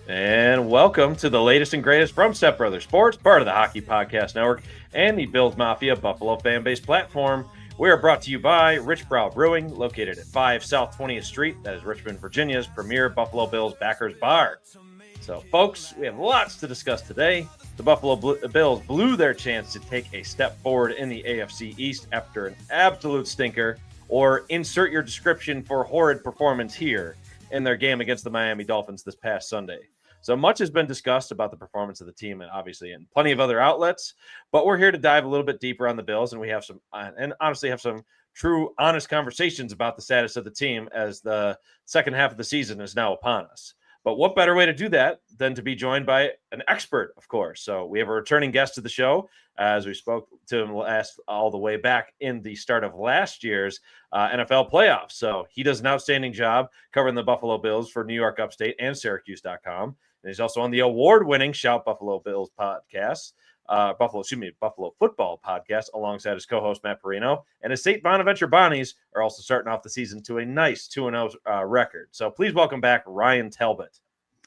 And welcome to the latest and greatest from Step Brothers Sports, part of the Hockey Podcast Network and the Bills Mafia Buffalo fan base platform. We are brought to you by Rich Brow Brewing, located at 5 South 20th Street. That is Richmond, Virginia's premier Buffalo Bills backers bar. So, folks, we have lots to discuss today. The Buffalo Bills blew their chance to take a step forward in the AFC East after an absolute stinker, or insert your description for horrid performance here in their game against the Miami Dolphins this past Sunday. So much has been discussed about the performance of the team, and obviously in plenty of other outlets. But we're here to dive a little bit deeper on the Bills, and we have some, and honestly, have some true, honest conversations about the status of the team as the second half of the season is now upon us. But what better way to do that than to be joined by an expert, of course. So we have a returning guest to the show, as we spoke to him all the way back in the start of last year's NFL playoffs. So he does an outstanding job covering the Buffalo Bills for NYUUpstate and Syracuse.com. And he's also on the award-winning Shout Buffalo Bills podcast, Buffalo Football podcast, alongside his co-host Matt Perino. And his St. Bonaventure Bonnies are also starting off the season to a nice 2-0 record. So please welcome back Ryan Talbot.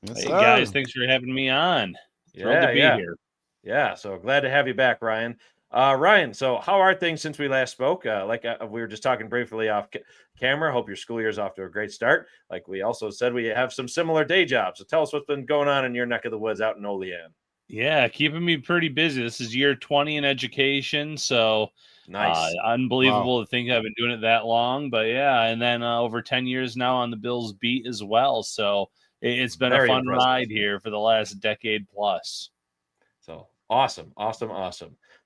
Hey guys, thanks for having me on. Thrilled to be here. Yeah, so glad to have you back, Ryan. Ryan, so how are things since we last spoke? We were just talking briefly off camera. Hope your school year is off to a great start. Like we also said, we have some similar day jobs. So tell us what's been going on in your neck of the woods out in Olean. Yeah, keeping me pretty busy. This is year 20 in education, so nice. Unbelievable to think I've been doing it that long. But yeah, and then over 10 years now on the Bills beat as well. So it's been a fun ride here for the last decade plus. So awesome.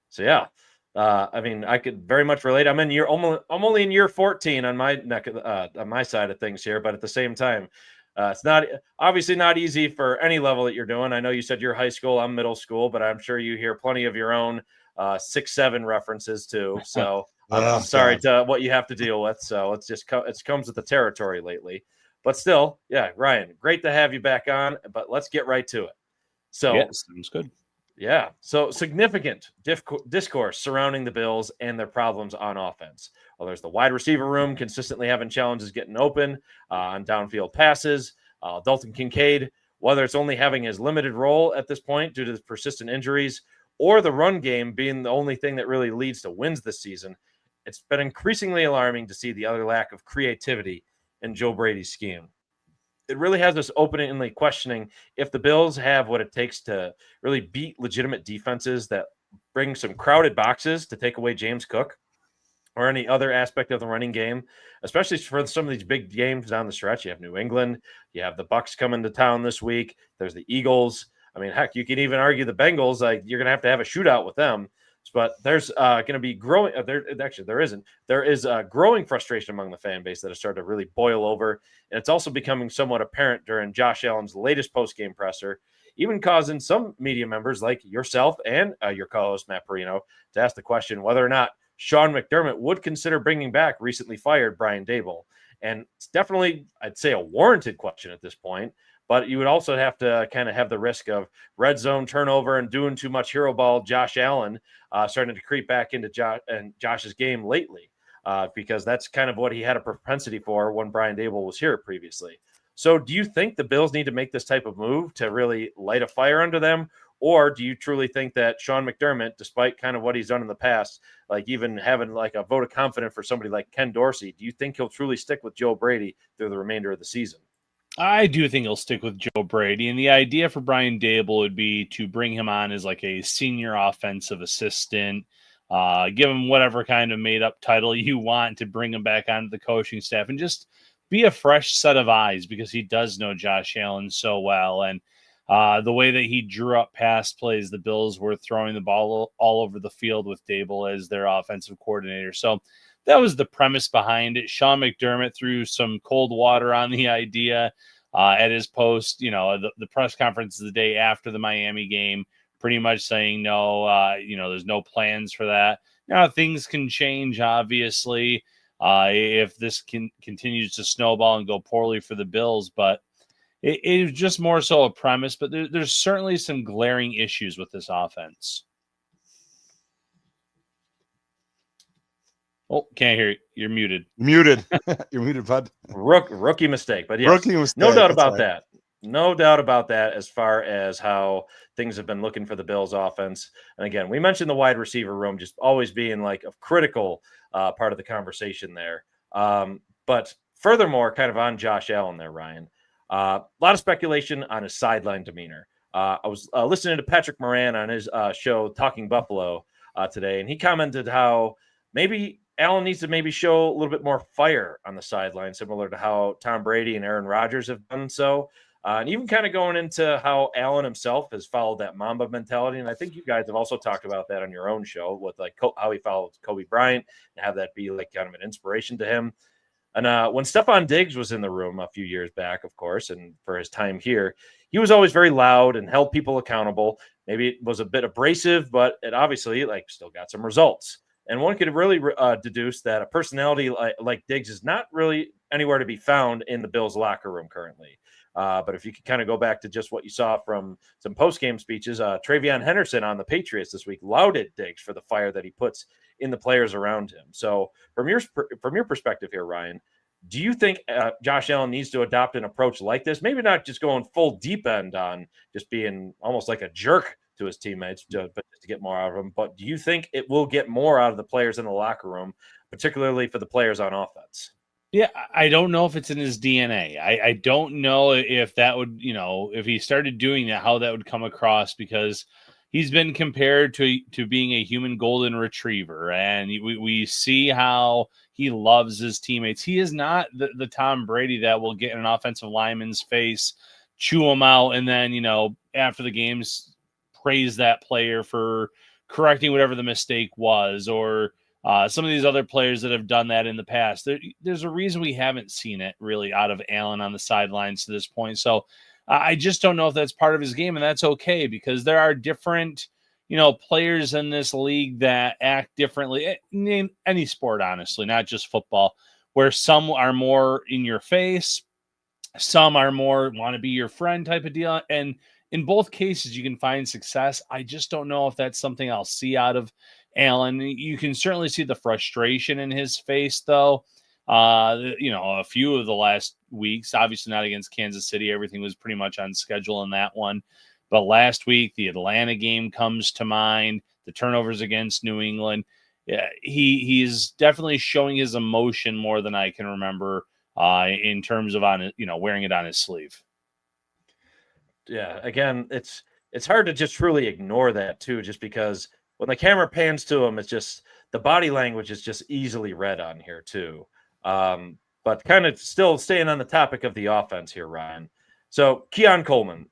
So yeah, I mean, I could very much relate. I'm only in year 14 on my neck on my side of things here, but at the same time, it's obviously not easy for any level that you're doing. I know you said you're high school, I'm middle school, but I'm sure you hear plenty of your own 6-7 references too. So I'm sorry to what you have to deal with. So it comes with the territory lately. But still, yeah, Ryan, great to have you back on. But let's get right to it. So yeah, sounds good. Yeah, so significant discourse surrounding the Bills and their problems on offense. Well, there's the wide receiver room consistently having challenges getting open on downfield passes. Dalton Kincaid, whether it's only having his limited role at this point due to the persistent injuries or the run game being the only thing that really leads to wins this season, it's been increasingly alarming to see the other lack of creativity in Joe Brady's scheme. It really has us openly questioning if the Bills have what it takes to really beat legitimate defenses that bring some crowded boxes to take away James Cook or any other aspect of the running game, especially for some of these big games down the stretch. You have New England, you have the Bucs coming to town this week. There's the Eagles. I mean, heck, you can even argue the Bengals. Like you're going to have a shootout with them. But there's going to be growing. There isn't. There is growing frustration among the fan base that has started to really boil over, and it's also becoming somewhat apparent during Josh Allen's latest post-game presser, even causing some media members like yourself and your co-host Matt Perino to ask the question whether or not Sean McDermott would consider bringing back recently fired Brian Daboll. And it's definitely, I'd say, a warranted question at this point. But you would also have to kind of have the risk of red zone turnover and doing too much hero ball. Josh Allen starting to creep back into Josh's game lately because that's kind of what he had a propensity for when Brian Daboll was here previously. So do you think the Bills need to make this type of move to really light a fire under them? Or do you truly think that Sean McDermott, despite kind of what he's done in the past, like even having like a vote of confidence for somebody like Ken Dorsey, do you think he'll truly stick with Joe Brady through the remainder of the season? I do think he'll stick with Joe Brady, and the idea for Brian Daboll would be to bring him on as like a senior offensive assistant, give him whatever kind of made-up title you want to bring him back onto the coaching staff and just be a fresh set of eyes because he does know Josh Allen so well. And the way that he drew up pass plays, the Bills were throwing the ball all over the field with Daboll as their offensive coordinator. So that was the premise behind it. Sean McDermott threw some cold water on the idea at his post, the press conference the day after the Miami game, pretty much saying, no, there's no plans for that. Now, things can change, obviously, if this continues to snowball and go poorly for the Bills. But it is just more so a premise. But there's certainly some glaring issues with this offense. Oh, can't hear you. You're muted. You're muted, bud. Rookie mistake, but yes, no doubt about that. No doubt about that as far as how things have been looking for the Bills offense. And again, we mentioned the wide receiver room just always being like a critical part of the conversation there. But furthermore, kind of on Josh Allen there, Ryan, a lot of speculation on his sideline demeanor. I was listening to Patrick Moran on his show, Talking Buffalo, today, and he commented how maybe Allen needs to maybe show a little bit more fire on the sideline, similar to how Tom Brady and Aaron Rodgers have done so. And even kind of going into how Allen himself has followed that Mamba mentality. And I think you guys have also talked about that on your own show with like how he followed Kobe Bryant and have that be like kind of an inspiration to him. And when Stephon Diggs was in the room a few years back, of course, and for his time here, he was always very loud and held people accountable. Maybe it was a bit abrasive, but it obviously like still got some results. And one could really deduce that a personality like Diggs is not really anywhere to be found in the Bills locker room currently. But if you could kind of go back to just what you saw from some post-game speeches, Travion Henderson on the Patriots this week lauded Diggs for the fire that he puts in the players around him. So from your perspective here, Ryan, do you think Josh Allen needs to adopt an approach like this? Maybe not just going full deep end on just being almost like a jerk to his teammates, but to get more out of them. But do you think it will get more out of the players in the locker room, particularly for the players on offense? Yeah, I don't know if it's in his DNA. I don't know if that would, if he started doing that, how that would come across, because he's been compared to being a human golden retriever. And we see how he loves his teammates. He is not the Tom Brady that will get in an offensive lineman's face, chew him out, and then, after the games, praise that player for correcting whatever the mistake was, or some of these other players that have done that in the past. There's a reason we haven't seen it really out of Allen on the sidelines to this point. So I just don't know if that's part of his game, and that's okay, because there are different, players in this league that act differently. Name any sport, honestly, not just football, where some are more in your face, some are more want to be your friend type of deal. And in both cases, you can find success. I just don't know if that's something I'll see out of Allen. You can certainly see the frustration in his face, though. A few of the last weeks, obviously not against Kansas City. Everything was pretty much on schedule in that one. But last week, the Atlanta game comes to mind, the turnovers against New England. Yeah, he is definitely showing his emotion more than I can remember in terms of wearing it on his sleeve. Yeah, again, it's hard to just truly ignore that too, just because when the camera pans to him, it's just the body language is just easily read on here too. But kind of still staying on the topic of the offense here, Ryan. So Keon Coleman,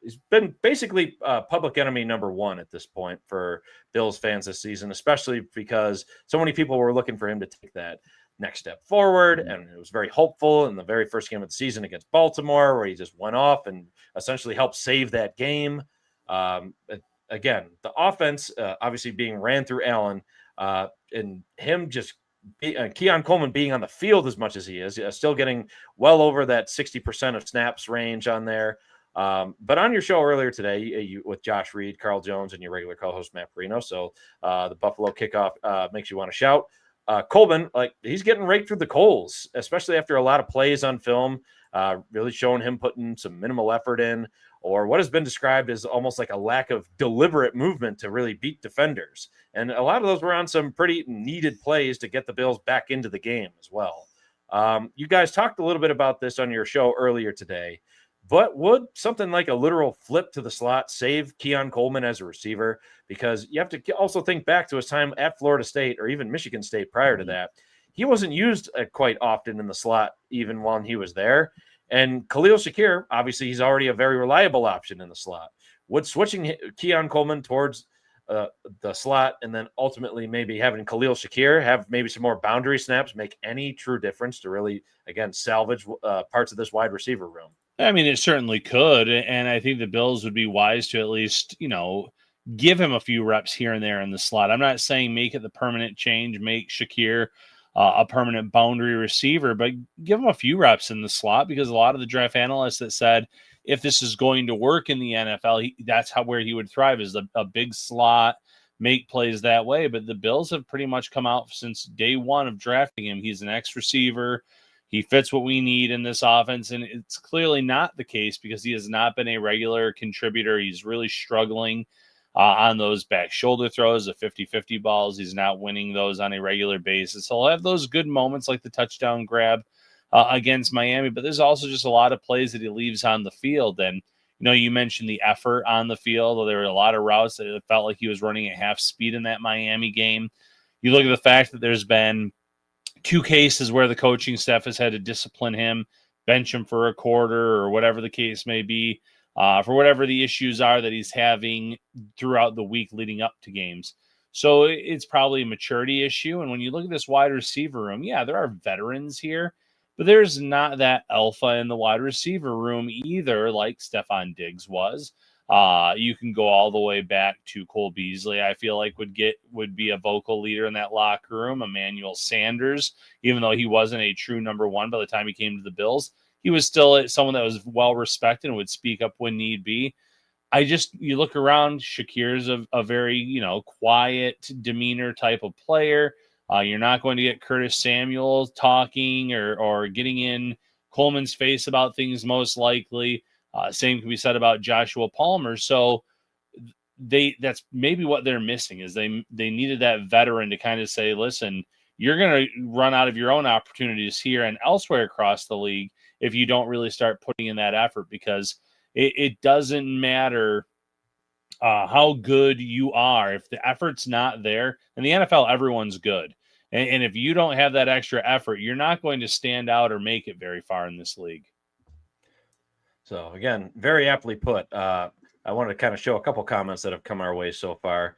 he's been basically public enemy number one at this point for Bills fans this season, especially because so many people were looking for him to take that next step forward. And it was very hopeful in the very first game of the season against Baltimore, where he just went off and essentially helped save that game. Again, the offense obviously being ran through Allen and him just Keon Coleman being on the field as much as he is, still getting well over that 60% of snaps range on there. But on your show earlier today, you with Josh Reed, Carl Jones, and your regular co-host Matt Perino, so the Buffalo kickoff makes you want to shout. Coleman, he's getting raked through the coals, especially after a lot of plays on film, really showing him putting some minimal effort in, or what has been described as almost like a lack of deliberate movement to really beat defenders. And a lot of those were on some pretty needed plays to get the Bills back into the game as well. You guys talked a little bit about this on your show earlier today, but would something like a literal flip to the slot save Keon Coleman as a receiver? Because you have to also think back to his time at Florida State or even Michigan State prior to that. He wasn't used quite often in the slot, even while he was there. And Khalil Shakir, obviously, he's already a very reliable option in the slot. Would switching Keon Coleman towards the slot and then ultimately maybe having Khalil Shakir have maybe some more boundary snaps make any true difference to really, again, salvage parts of this wide receiver room? I mean, it certainly could. And I think the Bills would be wise to at least, give him a few reps here and there in the slot. I'm not saying make it the permanent change, make Shakir a permanent boundary receiver, but give him a few reps in the slot, because a lot of the draft analysts that said if this is going to work in the NFL, that's where he would thrive, is a big slot, make plays that way. But the Bills have pretty much come out since day one of drafting him. He's an X receiver. He fits what we need in this offense, and it's clearly not the case because he has not been a regular contributor. He's really struggling on those back shoulder throws, the 50-50 balls. He's not winning those on a regular basis. He'll have those good moments like the touchdown grab against Miami, but there's also just a lot of plays that he leaves on the field. And, you mentioned the effort on the field. There were a lot of routes that it felt like he was running at half speed in that Miami game. You look at the fact that there's been 2 cases where the coaching staff has had to discipline him, bench him for a quarter or whatever the case may be, for whatever the issues are that he's having throughout the week leading up to games. So it's probably a maturity issue. And when you look at this wide receiver room, yeah, there are veterans here, but there's not that alpha in the wide receiver room either, like Stephon Diggs was. You can go all the way back to Cole Beasley. I feel like would be a vocal leader in that locker room. Emmanuel Sanders, even though he wasn't a true number one by the time he came to the Bills, he was still someone that was well respected and would speak up when need be. You look around, Shakir's a very, quiet demeanor type of player. You're not going to get Curtis Samuel talking or getting in Coleman's face about things most likely. Same can be said about Joshua Palmer. So that's maybe what they're missing is they needed that veteran to kind of say, listen, you're going to run out of your own opportunities here and elsewhere across the league if you don't really start putting in that effort, because it doesn't matter how good you are. If the effort's not there, in the NFL, everyone's good. And if you don't have that extra effort, you're not going to stand out or make it very far in this league. So again, very aptly put. I wanted to kind of show a couple comments that have come our way so far.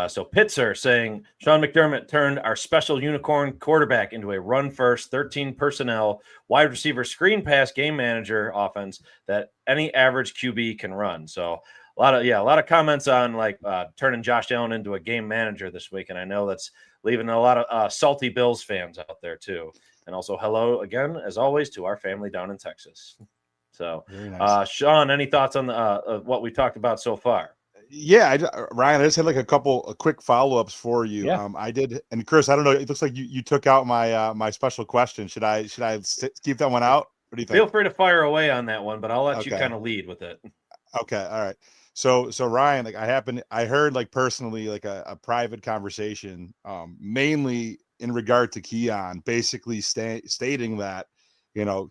So Pitzer saying Sean McDermott turned our special unicorn quarterback into a run-first, 13 personnel wide receiver screen pass game manager offense that any average QB can run. So a lot of comments on like turning Josh Allen into a game manager this week, and I know that's leaving a lot of salty Bills fans out there too. And also hello again, as always, to our family down in Texas. So, nice. Sean, any thoughts on what we talked about so far? Yeah, Ryan, I just had like a couple of quick follow-ups for you. Yeah. I did, and Chris, I don't know. It looks like you took out my special question. Should I keep that one out? What do you think? Feel free to fire away on that one, but I'll let you kind of lead with it. Okay, all right. So Ryan, like I heard like personally like a private conversation, mainly in regard to Keon, basically stating that,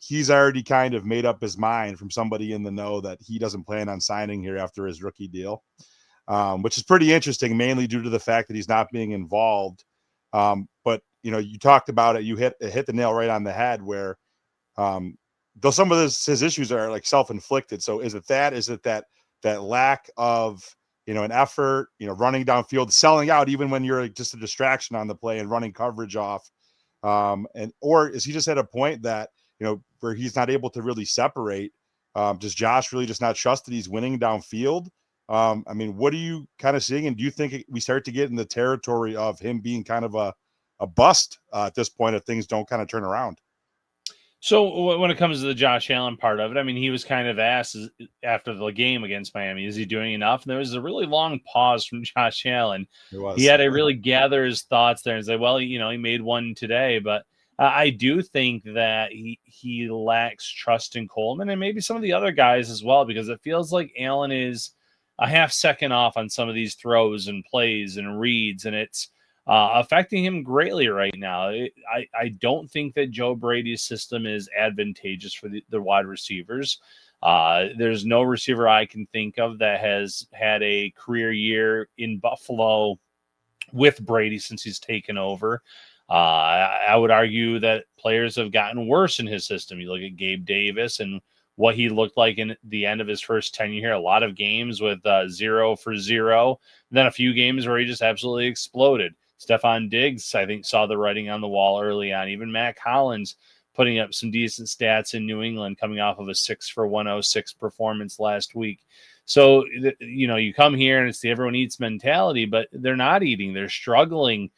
he's already kind of made up his mind from somebody in the know that he doesn't plan on signing here after his rookie deal, which is pretty interesting, mainly due to the fact that he's not being involved. But, you talked about it. You hit the nail right on the head where, though some of his issues are like self-inflicted. So is it that lack of, an effort, running downfield, selling out, even when you're just a distraction on the play and running coverage off. Or is he just at a point that, where he's not able to really separate? Does Josh really just not trust that he's winning downfield? What are you kind of seeing? And do you think we start to get in the territory of him being kind of a bust at this point if things don't kind of turn around? So when it comes to the Josh Allen part of it, he was kind of asked after the game against Miami, is he doing enough? And there was a really long pause from Josh Allen. He had to really gather his thoughts there and say, well, he made one today, but I do think that he lacks trust in Coleman and maybe some of the other guys as well, because it feels like Allen is a half second off on some of these throws and plays and reads, and it's affecting him greatly right now. I don't think that Joe Brady's system is advantageous for the wide receivers. There's no receiver I can think of that has had a career year in Buffalo with Brady since he's taken over. I would argue that players have gotten worse in his system. You look at Gabe Davis and what he looked like in the end of his first tenure here. A lot of games with 0 for 0. Then a few games where he just absolutely exploded. Stephon Diggs, I think, saw the writing on the wall early on. Even Mac Hollins putting up some decent stats in New England, coming off of a 6 for 106 performance last week. So, you come here and it's the everyone eats mentality, but they're not eating. They're struggling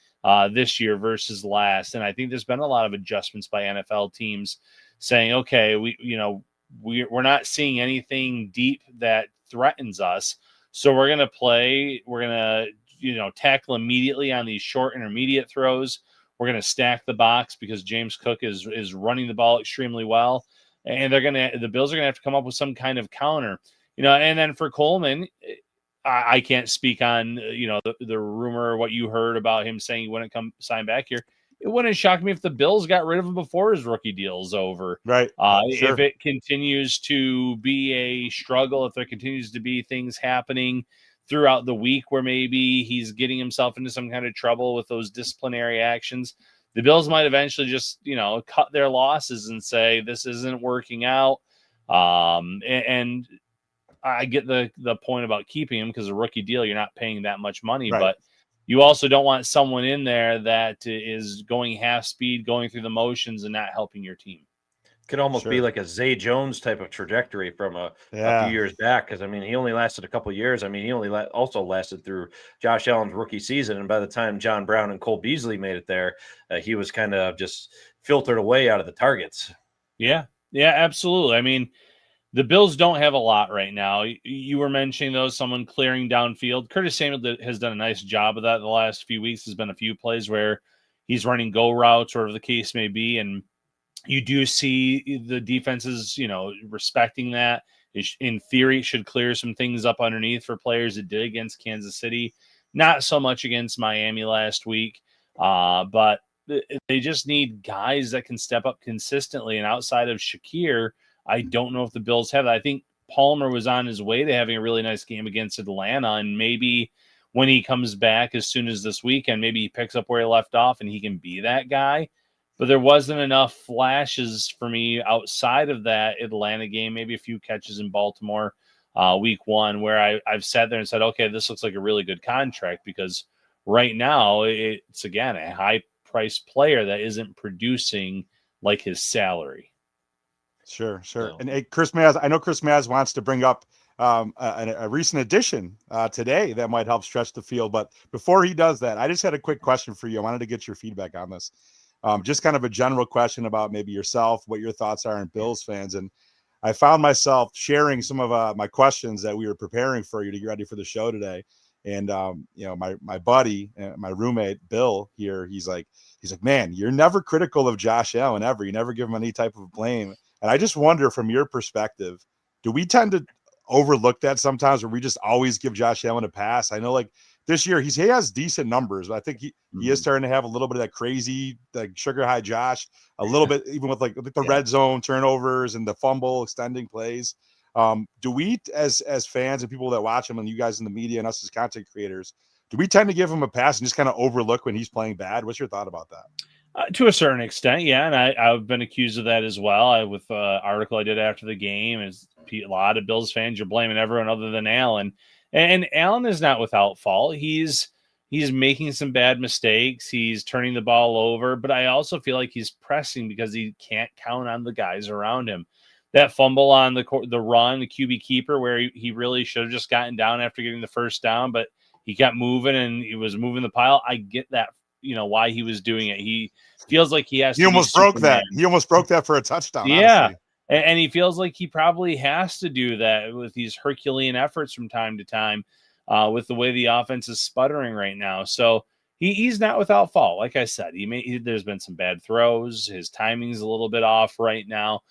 this year versus last. And I think there's been a lot of adjustments by NFL teams saying, okay, we're not seeing anything deep that threatens us. So we're going to tackle immediately on these short intermediate throws. we're going to stack the box because James Cook is running the ball extremely well, and the Bills are going to have to come up with some kind of counter, And then for Coleman, I can't speak on the rumor or what you heard about him saying he wouldn't come sign back here. It wouldn't shock me if the Bills got rid of him before his rookie deal's over. Right. Sure. If it continues to be a struggle, if there continues to be things happening throughout the week where maybe he's getting himself into some kind of trouble with those disciplinary actions, the Bills might eventually just, cut their losses and say, this isn't working out. And I get the point about keeping him because a rookie deal, you're not paying that much money, right. But you also don't want someone in there that is going half speed, going through the motions and not helping your team. Could almost be like a Zay Jones type of trajectory from a few years back. Because, he only lasted a couple of years. He only also lasted through Josh Allen's rookie season. And by the time John Brown and Cole Beasley made it there, he was kind of just filtered away out of the targets. Yeah, absolutely. The Bills don't have a lot right now. You were mentioning, though, someone clearing downfield. Curtis Samuel has done a nice job of that the last few weeks. There's been a few plays where he's running go routes, whatever the case may be, and you do see the defenses, respecting that. In theory, it should clear some things up underneath for players. It did against Kansas City. Not so much against Miami last week, but they just need guys that can step up consistently. And outside of Shakir, I don't know if the Bills have that. I think Palmer was on his way to having a really nice game against Atlanta, and maybe when he comes back as soon as this weekend, maybe he picks up where he left off and he can be that guy. But there wasn't enough flashes for me outside of that Atlanta game, maybe a few catches in Baltimore week 1, where I've sat there and said, okay, this looks like a really good contract, because right now it's, again, a high-priced player that isn't producing like his salary. Sure. So. And Chris Maz, I know Chris Maz wants to bring up a recent addition today that might help stretch the field. But before he does that, I just had a quick question for you. I wanted to get your feedback on this. Just kind of a general question about maybe yourself, what your thoughts are on Bills fans. And I found myself sharing some of my questions that we were preparing for you to get ready for the show today. And, my buddy, my roommate, Bill here, he's like, man, you're never critical of Josh Allen ever. You never give him any type of blame. And I just wonder, from your perspective, do we tend to overlook that sometimes, where we just always give Josh Allen a pass? I know, like, this year he has decent numbers, but I think he is starting to have a little bit of that crazy, like, sugar high Josh, a little bit, even with like the red zone turnovers and the fumble extending plays. Do we, as fans and people that watch him, and you guys in the media and us as content creators, do we tend to give him a pass and just kind of overlook when he's playing bad? What's your thought about that? To a certain extent, yeah, and I've been accused of that as well. With an article I did after the game, is a lot of Bills fans, you're blaming everyone other than Allen, and Allen is not without fault. He's making some bad mistakes. He's turning the ball over, but I also feel like he's pressing because he can't count on the guys around him. That fumble on the run, the QB keeper, where he really should have just gotten down after getting the first down, but he kept moving and he was moving the pile. I get that. Why he was doing it. He feels like he has. He almost broke that. He almost broke that for a touchdown. Yeah, honestly. And he feels like he probably has to do that with these Herculean efforts from time to time, with the way the offense is sputtering right now. So he's not without fault. Like I said, there's been some bad throws. His timing's a little bit off right now,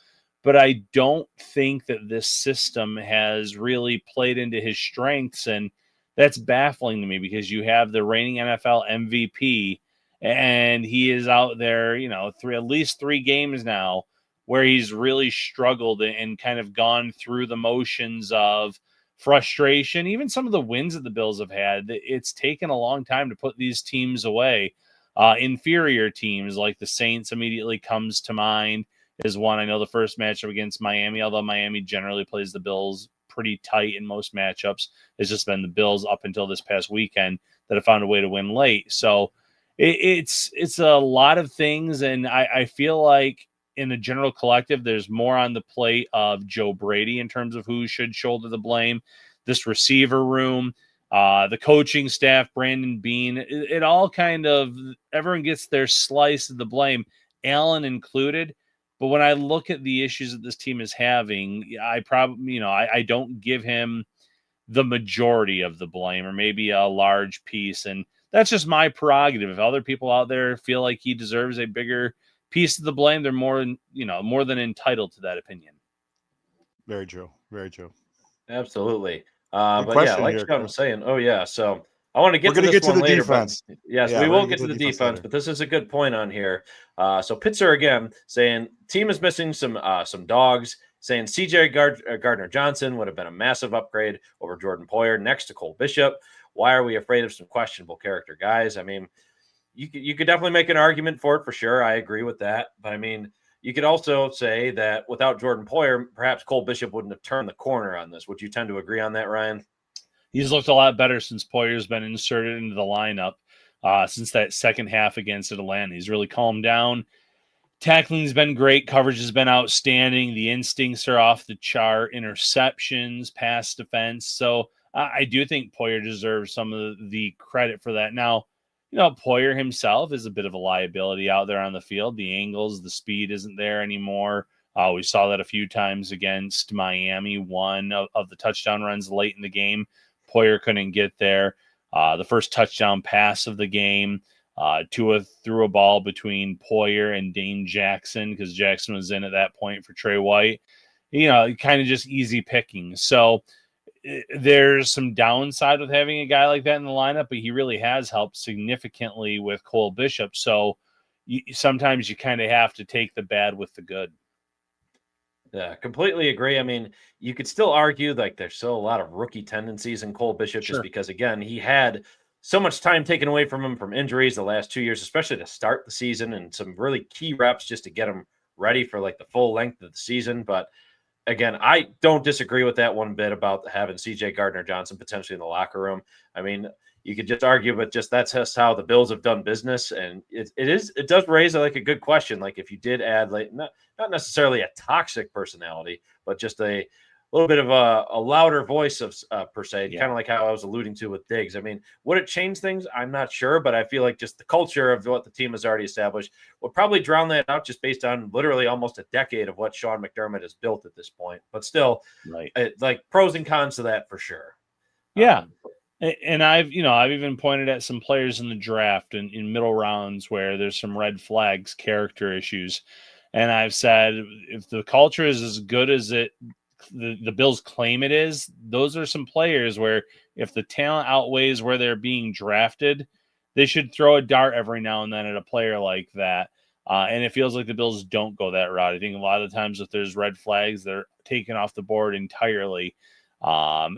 but I don't think that this system has really played into his strengths, and that's baffling to me, because you have the reigning NFL MVP. And he is out there, at least 3 games now where he's really struggled and kind of gone through the motions of frustration. Even some of the wins that the Bills have had, it's taken a long time to put these teams away. Inferior teams like the Saints immediately comes to mind as one. I know the first matchup against Miami, although Miami generally plays the Bills pretty tight in most matchups, it's just been the Bills up until this past weekend that have found a way to win late. So it's a lot of things, and I feel like in the general collective, there's more on the plate of Joe Brady in terms of who should shoulder the blame. This receiver room, the coaching staff, Brandon Beane, it all kind of, everyone gets their slice of the blame, Allen included. But when I look at the issues that this team is having, I probably, I don't give him the majority of the blame, or maybe a large piece. And that's just my prerogative. If other people out there feel like he deserves a bigger piece of the blame, they're more than entitled to that opinion. Very true. Very true. Absolutely. Good But yeah, question like here, Sean was saying, so I want to get We're to gonna this get to one the later. defense. But yes, Yeah, we we're will gonna get to the defense, later. but this is a good point on here. So Pitzer again saying team is missing some dogs, saying CJ Gardner Johnson would have been a massive upgrade over Jordan Poyer next to Cole Bishop. Why are we afraid of some questionable character guys? I mean, you could definitely make an argument for it for sure. I agree with that. But I mean, you could also say that without Jordan Poyer, perhaps Cole Bishop wouldn't have turned the corner on this. Would you tend to agree on that, Ryan? He's looked a lot better since Poyer's been inserted into the lineup since that second half against Atlanta. He's really calmed down. Tackling's been great. Coverage has been outstanding. The instincts are off the chart. Interceptions, pass defense. So I do think Poyer deserves some of the credit for that. Now, Poyer himself is a bit of a liability out there on the field. The angles, the speed isn't there anymore. We saw that a few times against Miami. One of the touchdown runs late in the game, Poyer couldn't get there. The first touchdown pass of the game, Tua threw a ball between Poyer and Dane Jackson because Jackson was in at that point for Trey White. Kind of just easy picking. So there's some downside with having a guy like that in the lineup, but he really has helped significantly with Cole Bishop. So sometimes you kind of have to take the bad with the good. Yeah, completely agree. I mean, you could still argue like there's still a lot of rookie tendencies in Cole Bishop just because, again, he had so much time taken away from him from injuries the last 2 years, especially to start the season, and some really key reps just to get him ready for like the full length of the season. But again, I don't disagree with that one bit about having CJ Gardner Johnson potentially in the locker room. I mean, you could just argue, but that's just how the Bills have done business. And it does raise like a good question. Like if you did add like not necessarily a toxic personality, but just a little bit of a louder voice of per se, kind of like how I was alluding to with Diggs. I mean, would it change things? I'm not sure, but I feel like just the culture of what the team has already established would probably drown that out just based on literally almost a decade of what Sean McDermott has built at this point. But still, like pros and cons to that for sure. Yeah. And I've even pointed at some players in the draft and in middle rounds where there's some red flags, character issues. And I've said, if the culture is as good as the Bills claim it is, those are some players where if the talent outweighs where they're being drafted, they should throw a dart every now and then at a player like that. And it feels like the Bills don't go that route. I think a lot of the times if there's red flags, they're taken off the board entirely. I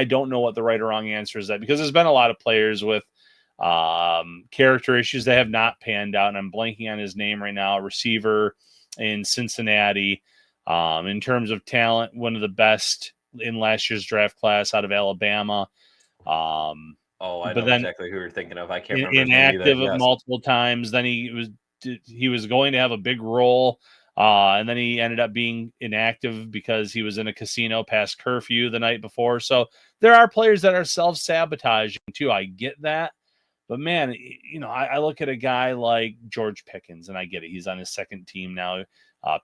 don't know what the right or wrong answer is that, because there's been a lot of players with character issues that have not panned out. And I'm blanking on his name right now, receiver in Cincinnati. In terms of talent, one of the best in last year's draft class out of Alabama. I know exactly who you're thinking of. I can't remember. Inactive multiple times. Then he was going to have a big role. And then he ended up being inactive because he was in a casino past curfew the night before. So there are players that are self-sabotaging too. I get that. But man, I look at a guy like George Pickens, and I get it. He's on his second team now.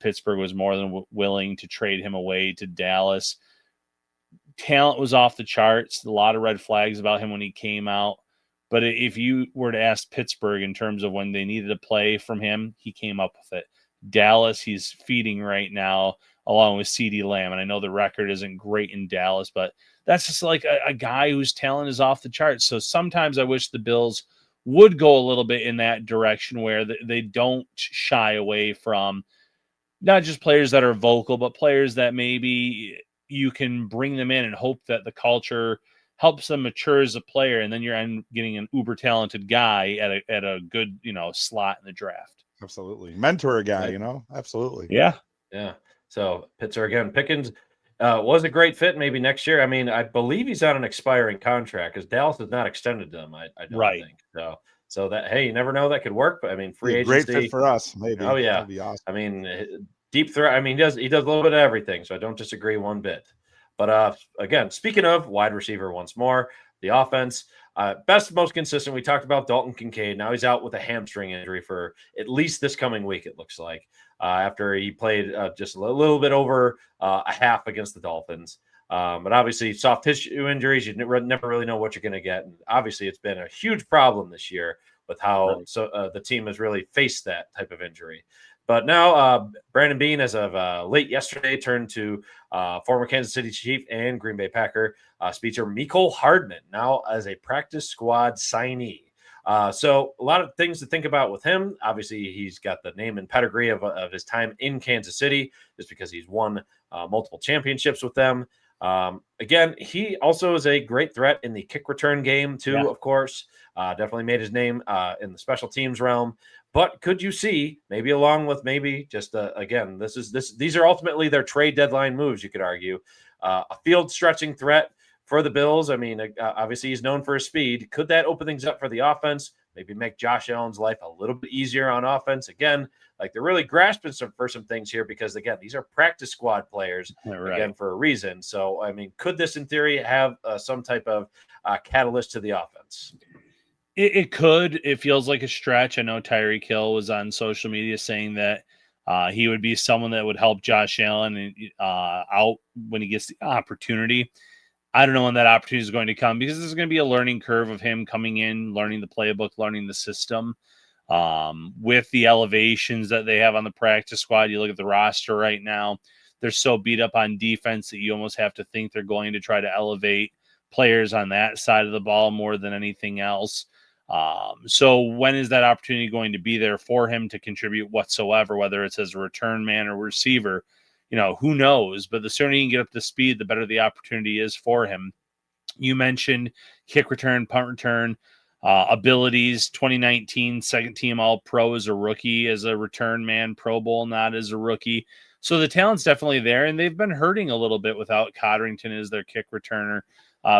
Pittsburgh was more than willing to trade him away to Dallas. Talent was off the charts. A lot of red flags about him when he came out. But if you were to ask Pittsburgh in terms of when they needed a play from him, he came up with it. Dallas, he's feeding right now along with CeeDee Lamb. And I know the record isn't great in Dallas, but that's just like a guy whose talent is off the charts. So sometimes I wish the Bills would go a little bit in that direction where they don't shy away from not just players that are vocal, but players that maybe you can bring them in and hope that the culture helps them mature as a player. And then you're getting an uber talented guy at a good, slot in the draft. Absolutely. Mentor a guy, absolutely. Yeah. Yeah. So Pitzer again, Pickens was a great fit maybe next year. I mean, I believe he's on an expiring contract because Dallas has not extended him. I don't think so that, hey, you never know, that could work. But I mean, free agency. Great fit for us. Maybe. Oh yeah. That'd be awesome. I mean, deep threat. I mean, he does a little bit of everything. So I don't disagree one bit. But again, speaking of wide receiver once more, the offense, best, most consistent. We talked about Dalton Kincaid. Now he's out with a hamstring injury for at least this coming week, it looks like, after he played just a little bit over a half against the Dolphins. But obviously, soft tissue injuries, you never really know what you're going to get. And obviously, it's been a huge problem this year with how the team has really faced that type of injury. But now, Brandon Beane, as of late yesterday, turned to former Kansas City Chief and Green Bay Packer speedster Mecole Hardman, now as a practice squad signee. So a lot of things to think about with him. Obviously, he's got the name and pedigree of his time in Kansas City, just because he's won multiple championships with them. Again, he also is a great threat in the kick return game too, of course. Definitely made his name in the special teams realm. But could you see, maybe along with maybe just again, these are ultimately their trade deadline moves, you could argue, a field stretching threat for the Bills. I mean, obviously he's known for his speed. Could that open things up for the offense? Maybe make Josh Allen's life a little bit easier on offense. Again, like they're really grasping for some things here, because again, these are practice squad players again for a reason. So, I mean, could this in theory have some type of catalyst to the offense? It could. It feels like a stretch. I know Tyreek Hill was on social media saying that he would be someone that would help Josh Allen out when he gets the opportunity. I don't know when that opportunity is going to come, because there's going to be a learning curve of him coming in, learning the playbook, learning the system. With the elevations that they have on the practice squad, you look at the roster right now, they're so beat up on defense that you almost have to think they're going to try to elevate players on that side of the ball more than anything else. So when is that opportunity going to be there for him to contribute whatsoever, whether it's as a return man or receiver? Who knows? But the sooner he can get up to speed, the better the opportunity is for him. You mentioned kick return, punt return, abilities. 2019 second team All Pro as a rookie, as a return man, Pro Bowl not as a rookie. So the talent's definitely there, and they've been hurting a little bit without Codrington as their kick returner,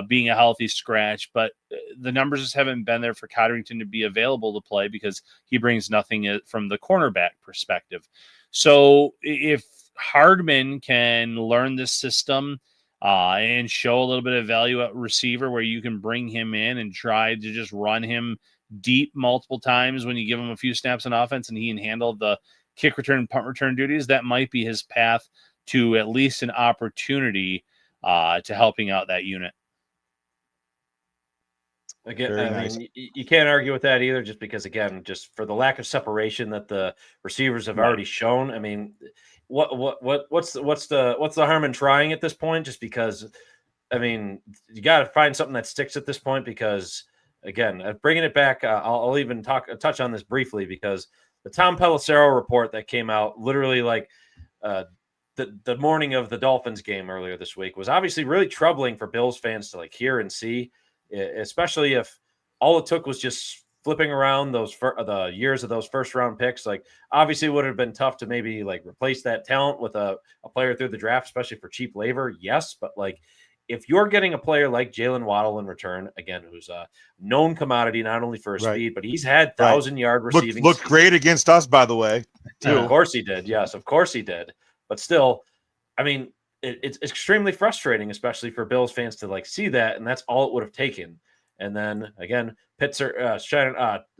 being a healthy scratch. But the numbers just haven't been there for Codrington to be available to play, because he brings nothing from the cornerback perspective. So if Hardman can learn this system and show a little bit of value at receiver, where you can bring him in and try to just run him deep multiple times when you give him a few snaps on offense, and he can handle the kick return, punt return duties, that might be his path to at least an opportunity to helping out that unit. Again, mean, you can't argue with that either, just because, again, just for the lack of separation that the receivers have already shown. I mean, what's the harm in trying at this point? Just because, I mean, you got to find something that sticks at this point, because, again, bringing it back, I'll even touch on this briefly, because the Tom Pelissero report that came out literally like the morning of the Dolphins game earlier this week was obviously really troubling for Bills fans to like hear and see, especially if all it took was just flipping around the years of those first round picks. Like, obviously it would have been tough to maybe like replace that talent with a player through the draft, especially for cheap labor. Yes. But like, if you're getting a player like Jalen Waddle in return, again, who's a known commodity, not only for his speed, but he's had 1,000-yard receiving. Looked great against us, by the way. Too. Of course he did. Yes, of course he did. But still, I mean, it's extremely frustrating, especially for Bills fans, to like see that, and that's all it would have taken. And then again, Pitzer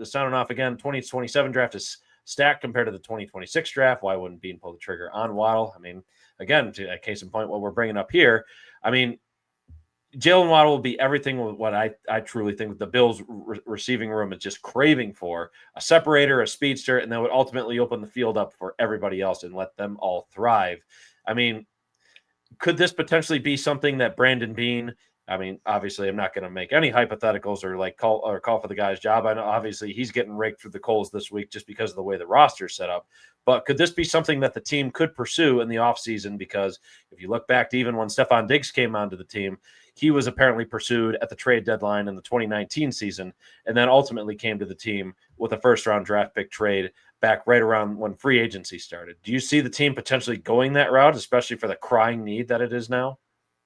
sounding off again. 2027 draft is stacked compared to the 2026 draft. Why wouldn't Beane pull the trigger on Waddle? I mean, again, to a case in point, what we're bringing up here. I mean, Jalen Waddle will be everything with what I truly think the Bills receiving room is just craving for: a separator, a speedster, and that would ultimately open the field up for everybody else and let them all thrive. I mean, could this potentially be something that Brandon Beane? I mean, obviously, I'm not going to make any hypotheticals or like call for the guy's job. I know obviously he's getting raked through the coals this week just because of the way the roster's set up. But could this be something that the team could pursue in the offseason? Because if you look back to even when Stephon Diggs came onto the team, he was apparently pursued at the trade deadline in the 2019 season, and then ultimately came to the team with a first-round draft pick trade back right around when free agency started. Do you see the team potentially going that route, especially for the crying need that it is now?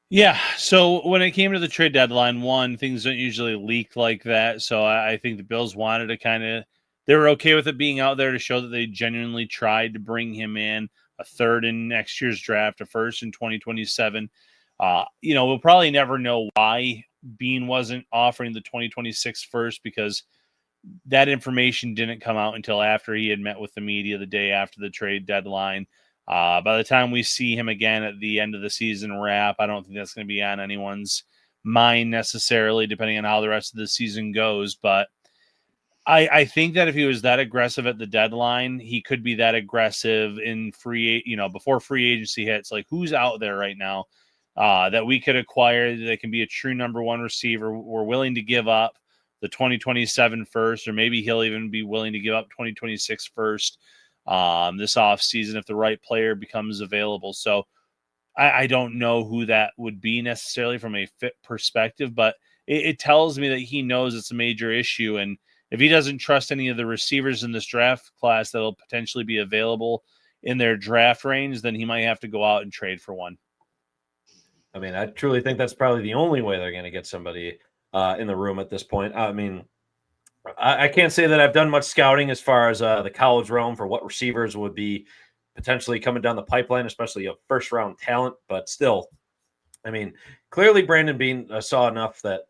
Yeah. So when it came to the trade deadline, things don't usually leak like that. So I think the Bills wanted to they were okay with it being out there to show that they genuinely tried to bring him in, a third in next year's draft, a first in 2027. We'll probably never know why Beane wasn't offering the 2026 first, because that information didn't come out until after he had met with the media the day after the trade deadline. By the time we see him again at the end of the season wrap, I don't think that's going to be on anyone's mind necessarily, depending on how the rest of the season goes. But I think that if he was that aggressive at the deadline, he could be that aggressive in before free agency hits. Like, who's out there right now that we could acquire that can be a true number one receiver? We're willing to give up the 2027 first, or maybe he'll even be willing to give up 2026 first this offseason if the right player becomes available. So I don't know who that would be necessarily from a fit perspective, but it tells me that he knows it's a major issue. And if he doesn't trust any of the receivers in this draft class that'll potentially be available in their draft range, then he might have to go out and trade for one. I mean, I truly think that's probably the only way they're going to get somebody in the room at this point. I mean, I can't say that I've done much scouting as far as the college realm for what receivers would be potentially coming down the pipeline, especially a first-round talent. But still, I mean, clearly Brandon Beane saw enough that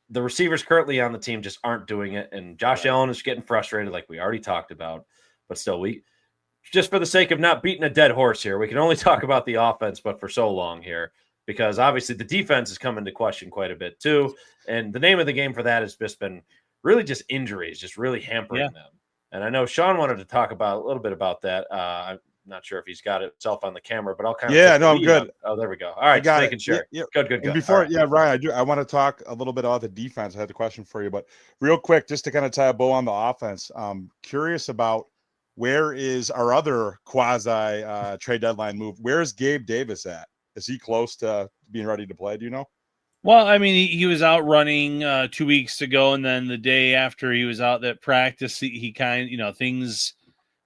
the receivers currently on the team just aren't doing it, and Josh Allen is getting frustrated, like we already talked about. But still, we just for the sake of not beating a dead horse here, we can only talk about the offense, but for so long here, because obviously the defense is coming to question quite a bit too. And the name of the game for that has just been really just injuries, just really hampering them. And I know Sean wanted to talk about a little bit about that. I'm not sure if he's got it himself on the camera, but I'll kind of I'm good. Oh, there we go. All right, just making sure. Yeah. Good. And before, right. Ryan, I want to talk a little bit about the defense. I had a question for you, but real quick, just to kind of tie a bow on the offense, curious about where is our other quasi trade deadline move? Where is Gabe Davis at? Is he close to being ready to play? Do you know? Well, I mean, he was out running 2 weeks ago, and then the day after he was out that practice, he kind of, things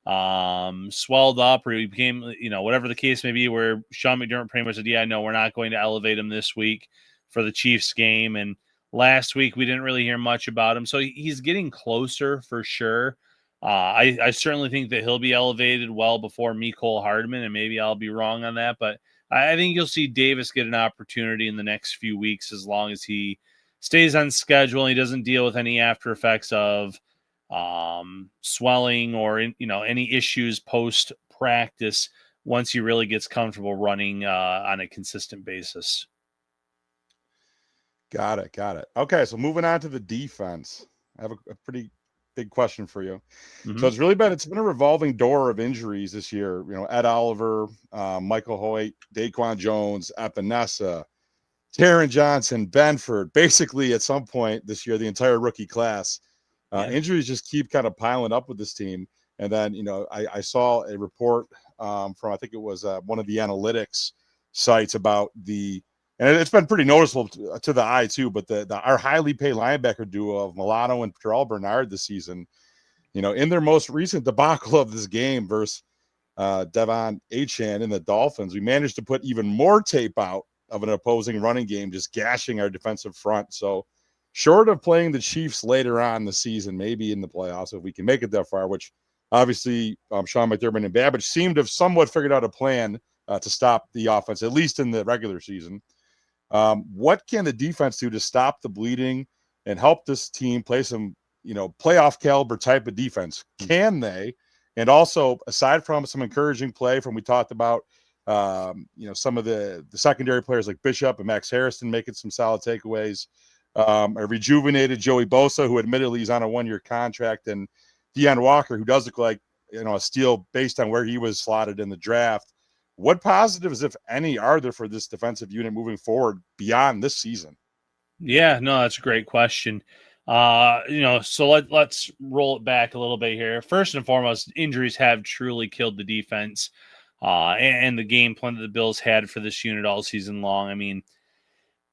swelled up, or he became, whatever the case may be, where Sean McDermott pretty much said, yeah, no, we're not going to elevate him this week for the Chiefs game. And last week we didn't really hear much about him. So he's getting closer for sure. I certainly think that he'll be elevated well before Mecole Hardman, and maybe I'll be wrong on that, but I think you'll see Davis get an opportunity in the next few weeks as long as he stays on schedule and he doesn't deal with any after effects of swelling or any issues post practice once he really gets comfortable running on a consistent basis. Got it. Okay, so moving on to the defense, I have a pretty big question for you. So it's been a revolving door of injuries this year. Ed Oliver, Michael Hoyt, Daquan Jones, Epinesa, Taron Johnson, Benford. Basically, at some point this year, the entire rookie class. Injuries just keep kind of piling up with this team. And then, I saw a report from, I think it was one of the analytics sites about and it's been pretty noticeable to the eye too, but our highly paid linebacker duo of Milano and Terrell Bernard this season, in their most recent debacle of this game versus Devon Achane and the Dolphins, we managed to put even more tape out of an opposing running game, just gashing our defensive front. So short of playing the Chiefs later on in the season, maybe in the playoffs, if we can make it that far, which obviously Sean McDermott and Babbage seem to have somewhat figured out a plan to stop the offense, at least in the regular season. What can the defense do to stop the bleeding and help this team play some, playoff caliber type of defense? Can they? And also, aside from some encouraging play from we talked about, some of the secondary players like Bishop and Max Harrison making some solid takeaways, a rejuvenated Joey Bosa, who admittedly is on a one-year contract, and Deion Walker, who does look like, a steal based on where he was slotted in the draft. What positives, if any, are there for this defensive unit moving forward beyond this season? Yeah, no, that's a great question. So let's roll it back a little bit here. First and foremost, injuries have truly killed the defense and the game plan that the Bills had for this unit all season long. I mean,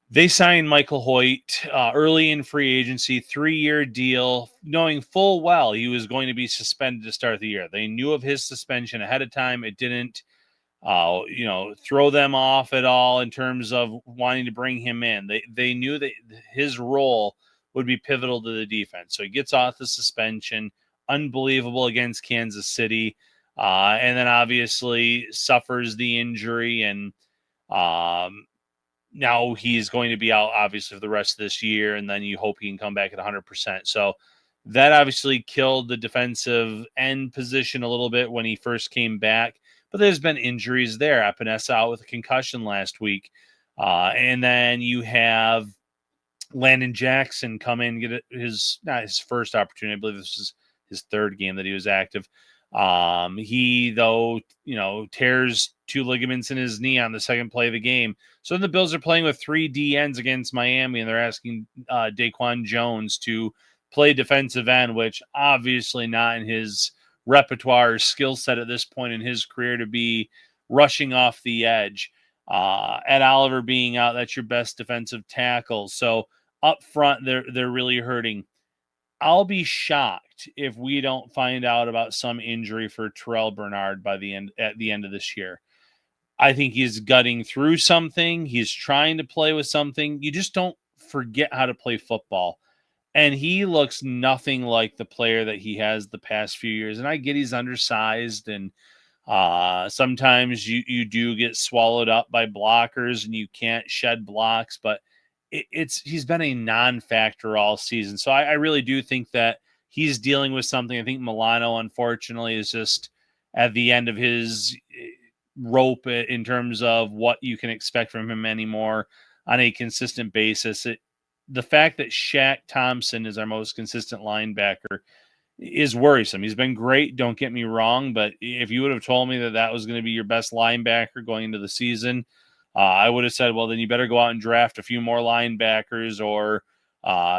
they signed Michael Hoyt early in free agency, 3-year deal, knowing full well he was going to be suspended to start the year. They knew of his suspension ahead of time. It didn't throw them off at all in terms of wanting to bring him in. They knew that his role would be pivotal to the defense. So he gets off the suspension, unbelievable against Kansas City, and then obviously suffers the injury, and now he's going to be out obviously for the rest of this year, and then you hope he can come back at 100%. So that obviously killed the defensive end position a little bit when he first came back. but there's been injuries there. Epinesa out with a concussion last week. And then you have Landon Jackson come in, get not his first opportunity. I believe this was his third game that he was active. He, though, tears 2 ligaments in his knee on the second play of the game. So then the Bills are playing with 3 DNs against Miami, and they're asking Daquan Jones to play defensive end, which obviously not in his repertoire or skill set at this point in his career to be rushing off the edge. Ed Oliver being out, that's your best defensive tackle. So up front, they're really hurting. I'll be shocked if we don't find out about some injury for Terrell Bernard at the end of this year. I think he's gutting through something. He's trying to play with something. You just don't forget how to play football. And he looks nothing like the player that he has the past few years. And I get he's undersized, and sometimes you do get swallowed up by blockers and you can't shed blocks, but he's been a non-factor all season. So I really do think that he's dealing with something. I think Milano, unfortunately, is just at the end of his rope in terms of what you can expect from him anymore on a consistent basis. The fact that Shaq Thompson is our most consistent linebacker is worrisome. He's been great, don't get me wrong, but if you would have told me that was going to be your best linebacker going into the season, I would have said, well, then you better go out and draft a few more linebackers or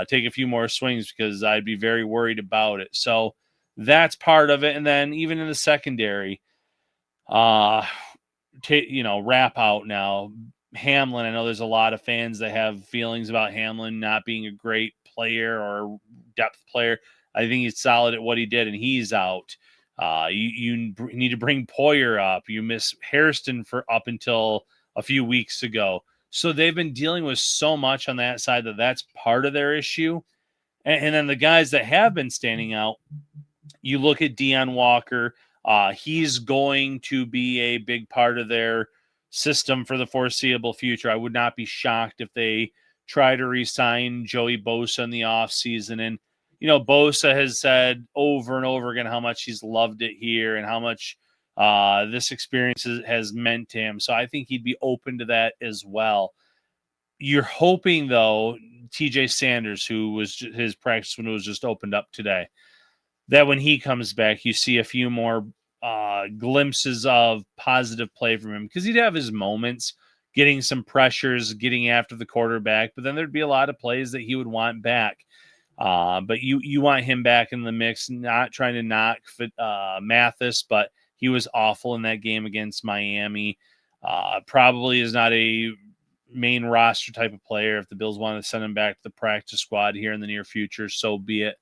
take a few more swings, because I'd be very worried about it. So that's part of it. And then even in the secondary, wrap out now. Hamlin, I know there's a lot of fans that have feelings about Hamlin not being a great player or depth player. I think he's solid at what he did, and he's out. You need to bring Poyer up. You miss Hairston for up until a few weeks ago. So they've been dealing with so much on that side that's part of their issue. And then the guys that have been standing out, you look at Deion Walker. He's going to be a big part of their system for the foreseeable future. I would not be shocked if they try to re-sign Joey Bosa in the offseason. And, Bosa has said over and over again how much he's loved it here and how much this experience has meant to him. So I think he'd be open to that as well. You're hoping, though, TJ Sanders, who was his practice window was just opened up today, that when he comes back, you see a few more glimpses of positive play from him, because he'd have his moments getting some pressures, getting after the quarterback, but then there'd be a lot of plays that he would want back. But you want him back in the mix, not trying to knock Mathis, but he was awful in that game against Miami. Probably is not a main roster type of player. If the Bills want to send him back to the practice squad here in the near future, so be it.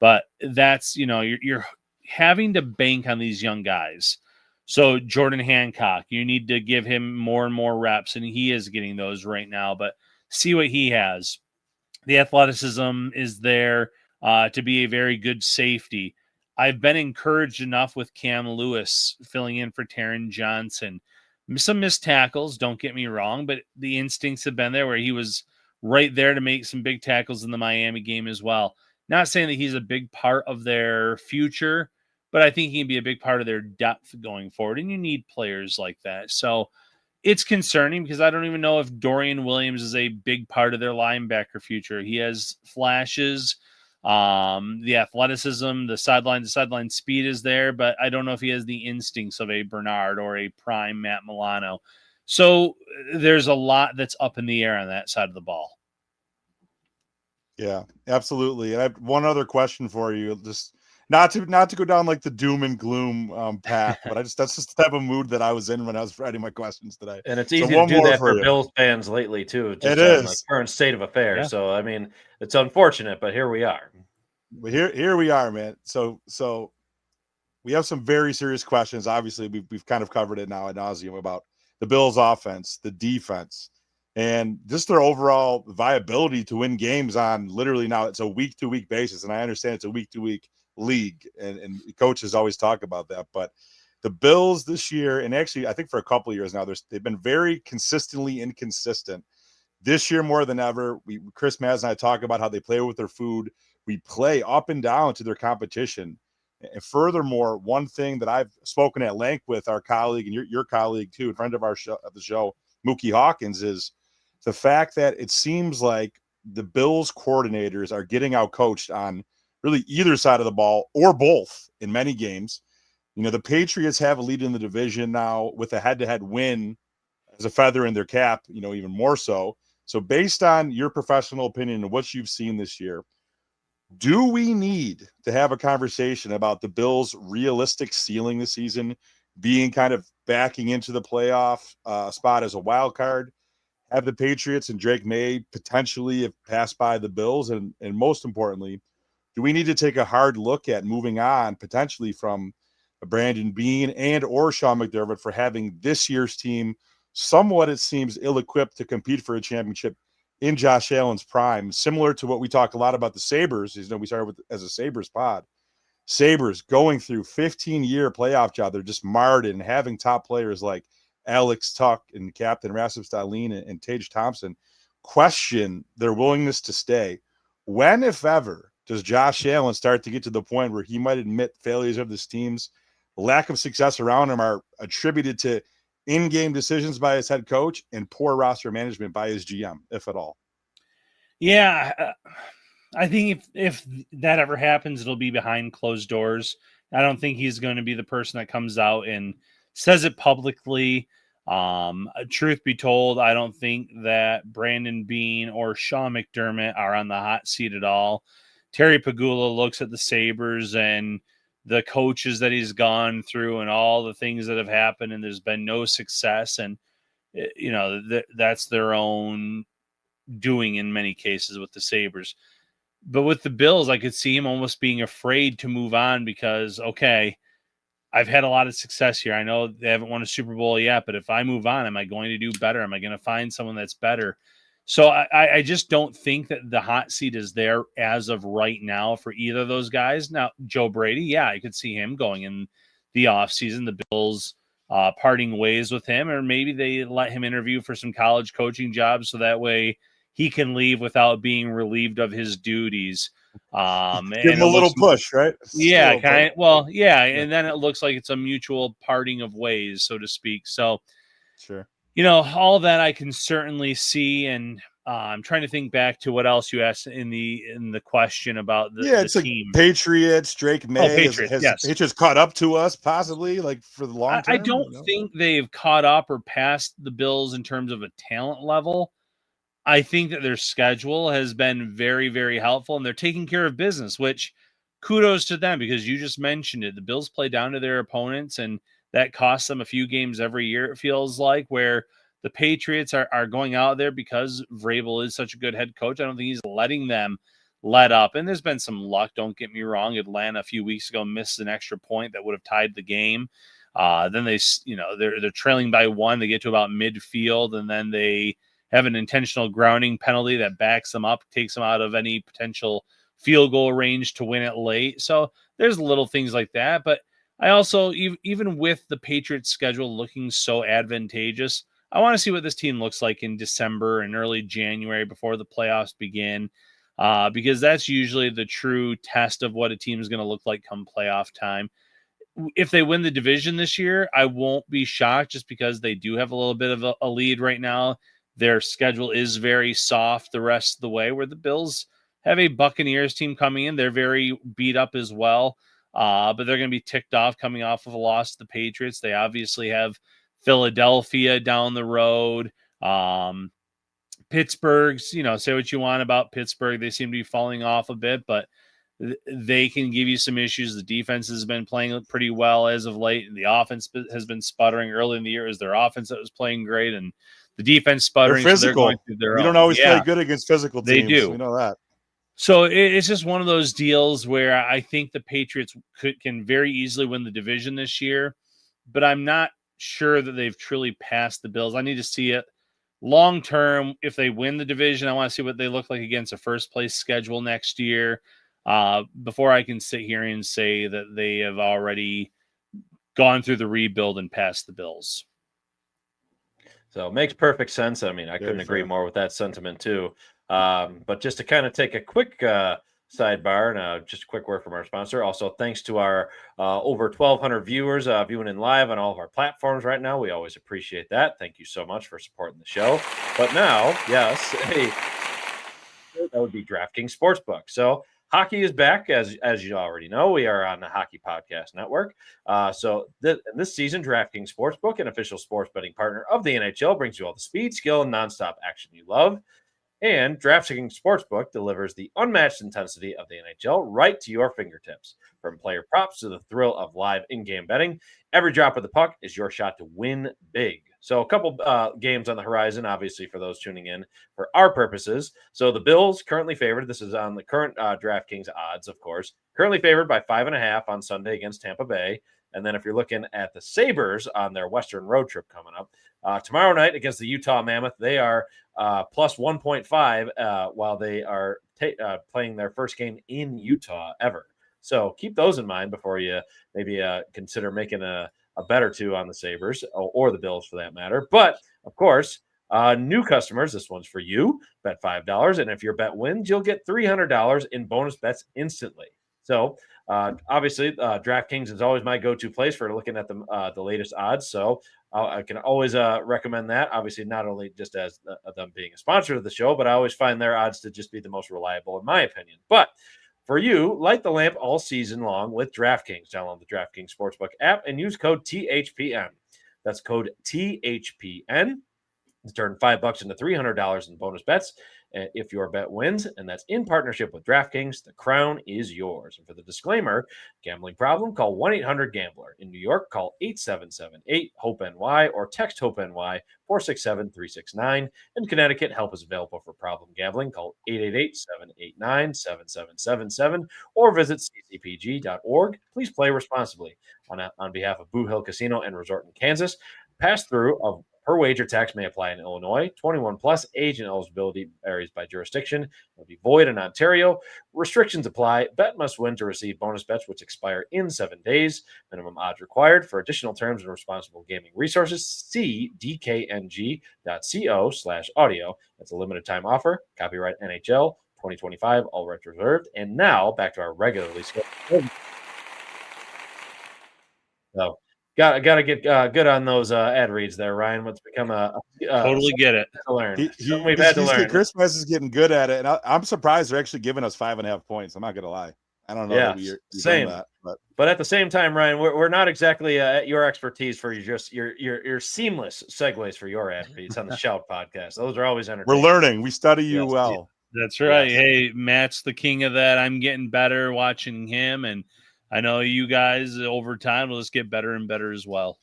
But that's, you're having to bank on these young guys. So Jordan Hancock, you need to give him more and more reps, and he is getting those right now. But see what he has. The athleticism is there to be a very good safety. I've been encouraged enough with Cam Lewis filling in for Taron Johnson. Some missed tackles, don't get me wrong, but the instincts have been there where he was right there to make some big tackles in the Miami game as well. Not saying that he's a big part of their future, but I think he can be a big part of their depth going forward, and you need players like that. So it's concerning because I don't even know if Dorian Williams is a big part of their linebacker future. He has flashes. The athleticism, the sideline-to-sideline speed is there, but I don't know if he has the instincts of a Bernard or a prime Matt Milano. So there's a lot that's up in the air on that side of the ball. Yeah, absolutely. And I have one other question for you, just not to go down like the doom and gloom path, but that's just the type of mood that I was in when I was writing my questions today. And it's easy to do that for Bills fans lately too. It is like current state of affairs. Yeah. So I mean, it's unfortunate, but here we are. But here we are, man. So we have some very serious questions. Obviously, we've kind of covered it now ad nauseum about the Bills' offense, the defense, and just their overall viability to win games on literally now it's a week-to-week basis. And I understand it's a week-to-week league, and coaches always talk about that. But the Bills this year, and actually I think for a couple of years now, they've been very consistently inconsistent. This year more than ever, Chris Maz and I talk about how they play with their food. We play up and down to their competition. And furthermore, one thing that I've spoken at length with our colleague and your colleague too, a friend of the show, Mookie Hawkins, is the fact that it seems like the Bills coordinators are getting out coached on really either side of the ball or both in many games. The Patriots have a lead in the division now with a head-to-head win as a feather in their cap, even more so. So based on your professional opinion and what you've seen this year, do we need to have a conversation about the Bills' realistic ceiling this season being kind of backing into the playoff spot as a wild card? Have the Patriots and Drake May potentially have passed by the Bills? And most importantly, do we need to take a hard look at moving on potentially from Brandon Beane and or Sean McDermott for having this year's team somewhat, it seems, ill-equipped to compete for a championship in Josh Allen's prime, similar to what we talk a lot about the Sabres. We started with as a Sabres pod. Sabres going through 15-year playoff job. They're just marred in having top players like Alex Tuck and Captain Rasmus Dahlin and Tage Thompson question their willingness to stay. When, if ever, does Josh Allen start to get to the point where he might admit failures of this team's lack of success around him are attributed to in-game decisions by his head coach and poor roster management by his GM, if at all? Yeah, I think if that ever happens, it'll be behind closed doors. I don't think he's going to be the person that comes out and says it publicly. Truth be told, I don't think that Brandon Beane or Sean McDermott are on the hot seat at all. Terry Pagula looks at the Sabres and the coaches that he's gone through and all the things that have happened, and there's been no success. And, that's their own doing in many cases with the Sabres. But with the Bills, I could see him almost being afraid to move on because, okay, I've had a lot of success here. I know they haven't won a Super Bowl yet, but if I move on, am I going to do better? Am I going to find someone that's better? So I just don't think that the hot seat is there as of right now for either of those guys. Now, Joe Brady, yeah, I could see him going in the offseason, the Bills parting ways with him, or maybe they let him interview for some college coaching jobs so that way he can leave without being relieved of his duties. Give him a little push, right? Yeah, kind of. Well, yeah, and then it looks like it's a mutual parting of ways, so to speak. So, sure. All that I can certainly see, and I'm trying to think back to what else you asked in the question about the it's team. Like Patriots, Drake May. Patriots, yes. Patriots caught up to us, possibly, like for the long term? I don't think they've caught up or passed the Bills in terms of a talent level. I think that their schedule has been very, very helpful, and they're taking care of business, which kudos to them because you just mentioned it. The Bills play down to their opponents, and that costs them a few games every year, it feels like, where the Patriots are going out there because Vrabel is such a good head coach. I don't think he's letting them let up. And there's been some luck, don't get me wrong. Atlanta a few weeks ago missed an extra point that would have tied the game. Then they're trailing by one. They get to about midfield, and then they have an intentional grounding penalty that backs them up, takes them out of any potential field goal range to win it late. So there's little things like that. But I also, even with the Patriots schedule looking so advantageous, I want to see what this team looks like in December and early January before the playoffs begin, because that's usually the true test of what a team is going to look like come playoff time. If they win the division this year, I won't be shocked just because they do have a little bit of a lead right now. Their schedule is very soft the rest of the way, where the Bills have a Buccaneers team coming in. They're very beat up as well, but they're going to be ticked off coming off of a loss to the Patriots. They obviously have Philadelphia down the road. Pittsburgh's, say what you want about Pittsburgh. They seem to be falling off a bit, but they can give you some issues. The defense has been playing pretty well as of late, and the offense has been sputtering. Early in the year is their offense that was playing great, and the defense sputtering. They're physical. So they're going through their we own. Don't always play good against physical teams. They do. We know that. So it's just one of those deals where I think the Patriots can very easily win the division this year, but I'm not sure that they've truly passed the Bills. I need to see it long term. If they win the division, I want to see what they look like against a first place schedule next year before I can sit here and say that they have already gone through the rebuild and passed the Bills. So it makes perfect sense. I mean, I couldn't agree more with that sentiment too. But just to kind of take a quick sidebar, and just a quick word from our sponsor. Also, thanks to our over 1,200 viewers viewing in live on all of our platforms right now. We always appreciate that. Thank you so much for supporting the show. But now, yes, that would be DraftKings Sportsbook. So hockey is back, as you already know. We are on the Hockey Podcast Network. This season, DraftKings Sportsbook, an official sports betting partner of the NHL, brings you all the speed, skill, and nonstop action you love. And DraftKings Sportsbook delivers the unmatched intensity of the NHL right to your fingertips. From player props to the thrill of live in-game betting, every drop of the puck is your shot to win big. So a couple games on the horizon, obviously, for those tuning in for our purposes. So the Bills currently favored. This is on the current DraftKings odds, of course. Currently favored by 5.5 on Sunday against Tampa Bay. And then if you're looking at the Sabres on their Western road trip coming up, tomorrow night against the Utah Mammoth, they are plus 1.5 while they are playing their first game in Utah ever. So keep those in mind before you maybe consider making a bet or two on the Sabres or the Bills for that matter. But, of course, new customers, this one's for you. Bet $5, and if your bet wins, you'll get $300 in bonus bets instantly. So, obviously, DraftKings is always my go-to place for looking at the latest odds. So I can always recommend that. Obviously, not only just as them being a sponsor of the show, but I always find their odds to just be the most reliable in my opinion. But for you, light the lamp all season long with DraftKings. Download the DraftKings Sportsbook app and use code THPN. That's code THPN to turn $5 into $300 in bonus bets if your bet wins, and that's in partnership with DraftKings. The crown is yours. And for the disclaimer, gambling problem, call 1-800-GAMBLER. In New York, call 877-8-HOPE-NY or text HOPE-NY 467-369. In Connecticut, help is available for problem gambling. Call 888-789-7777 or visit ccpg.org. Please play responsibly. On behalf of Boo Hill Casino and Resort in Kansas, pass-through of per wager tax may apply in Illinois. 21 plus, age and eligibility varies by jurisdiction. It will be void in Ontario. Restrictions apply. Bet must win to receive bonus bets, which expire in 7 days. Minimum odds required. For additional terms and responsible gaming resources, see dkng.co/audio. That's a limited time offer. Copyright NHL 2025. All rights reserved. And now back to our regularly scheduled. So, Got to get good on those ad reads there, Ryan. What's become totally get it. To learn. We've had to learn. Christmas is getting good at it, and I'm surprised they're actually giving us 5.5 points. I'm not gonna lie. I don't know. Yeah, you're same. That, but at the same time, Ryan, we're not exactly at your expertise for your seamless segues for your ad reads on the Shout podcast. Those are always entertaining. We're learning. We study you well. That's right. Yes. Hey, Matt's the king of that. I'm getting better watching him, and I know you guys over time will just get better and better as well.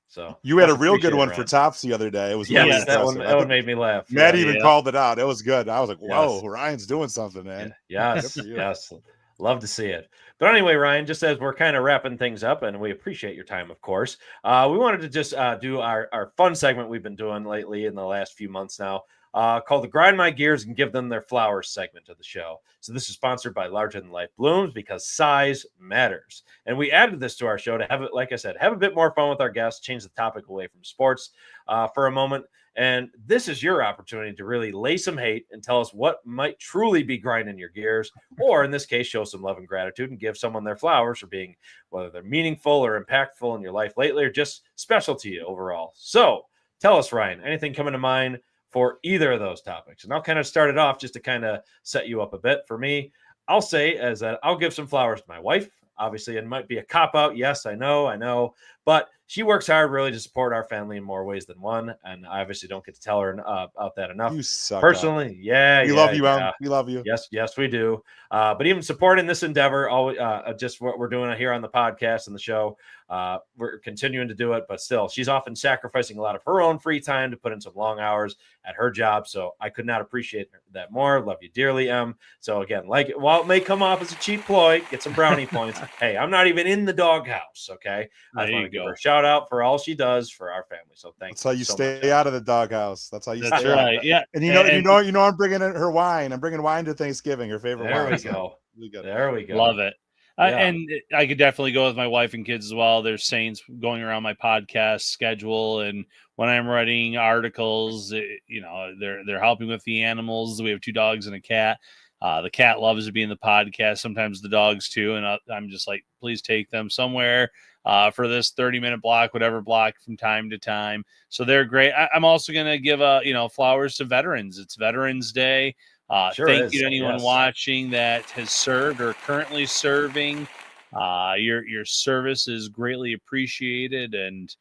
So you had a real good one for Tops the other day. It was really that one made me laugh. Matt even called it out. It was good. I was like, "Whoa, yes. Ryan's doing something, man." Yes, yes, love to see it. But anyway, Ryan, just as we're kind of wrapping things up, and we appreciate your time, of course, we wanted to just do our fun segment we've been doing lately in the last few months now. Called the Grind My Gears and Give Them Their Flowers segment of the show. So this is sponsored by Larger Than Life Blooms because size matters. And we added this to our show to have it, like I said, have a bit more fun with our guests, change the topic away from sports for a moment. And this is your opportunity to really lay some hate and tell us what might truly be grinding your gears, or in this case, show some love and gratitude and give someone their flowers for being, whether they're meaningful or impactful in your life lately or just special to you overall. So tell us, Ryan, anything coming to mind for either of those topics? And I'll kind of start it off just to kind of set you up a bit. For me, I'll say as that I'll give some flowers to my wife. Obviously, it might be a cop-out. Yes, I know. But she works hard really to support our family in more ways than one. And I obviously don't get to tell her about that enough. You suck personally. up. Yeah. We love you, Em. We love you. Yes, we do. But even supporting this endeavor, always just what we're doing here on the podcast and the show, we're continuing to do it. But still, she's often sacrificing a lot of her own free time to put in some long hours at her job. So I could not appreciate that more. Love you dearly, Em. So again, while it may come off as a cheap ploy, get some brownie points. Hey, I'm not even in the doghouse. Okay, I just want to give her a shout out for all she does for our family. So thanks. That's how you stay out of the doghouse. That's how you stay right. out. Yeah. And you know, I'm bringing in her wine. I'm bringing wine to Thanksgiving. Her favorite wine. There we go. Love it. And I could definitely go with my wife and kids as well. There's sayings going around my podcast schedule, and when I'm writing articles, they're helping with the animals. We have 2 dogs and a cat. The cat loves to be in the podcast, sometimes the dogs too. And I'm just like, please take them somewhere for this 30-minute block, whatever block from time to time. So they're great. I'm also going to give flowers to veterans. It's Veterans Day. Thank you to anyone watching that has served or currently serving. Your service is greatly appreciated, and